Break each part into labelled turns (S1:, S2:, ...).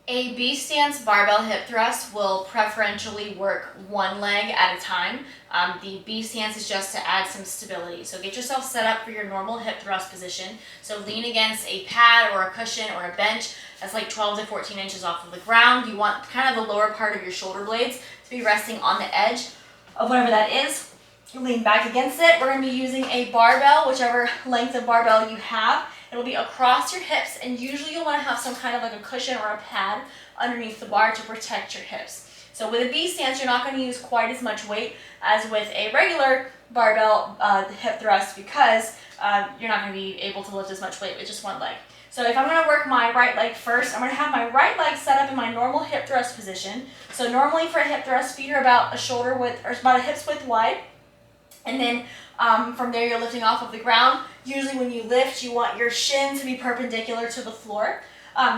S1: A B stance barbell hip thrust will preferentially work one leg at a time. The B stance is just to add some stability. So get yourself set up for your normal hip thrust position. So lean against a pad or a cushion or a bench that's like 12 to 14 inches off of the ground. You want kind of the lower part of your shoulder blades to be resting on the edge of whatever that is. Lean back against it. We're going to be using a barbell, whichever length of barbell you have. It'll be across your hips, and usually you'll want to have some kind of like a cushion or a pad underneath the bar to protect your hips. So with a B stance, you're not going to use quite as much weight as with a regular barbell hip thrust because you're not going to be able to lift as much weight with just one leg. So if I'm going to work my right leg first, I'm going to have my right leg set up in my normal hip thrust position. So normally for a hip thrust, feet are about a shoulder width or about a hip's width wide. And then from there, you're lifting off of the ground. Usually when you lift, you want your shin to be perpendicular to the floor.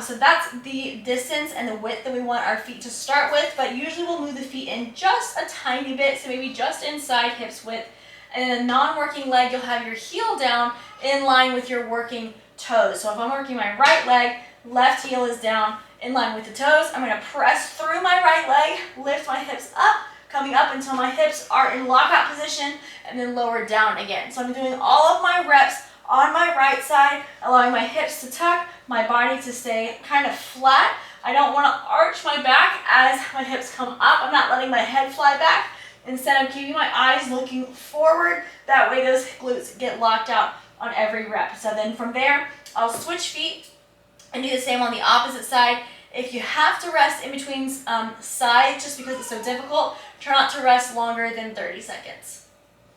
S1: So that's the distance and the width that we want our feet to start with, but usually we'll move the feet in just a tiny bit, so maybe just inside hips width. And in a non-working leg, you'll have your heel down in line with your working toes. So if I'm working my right leg, left heel is down in line with the toes. I'm going to press through my right leg, lift my hips up, coming up until my hips are in lockout position, and then lower down again. So I'm doing all of my reps on my right side, allowing my hips to tuck, my body to stay kind of flat. I don't want to arch my back as my hips come up. I'm not letting my head fly back. Instead, I'm keeping my eyes looking forward. That way those glutes get locked out on every rep. So then from there, I'll switch feet and do the same on the opposite side. If you have to rest in between sides just because it's so difficult, try not to rest longer than 30 seconds.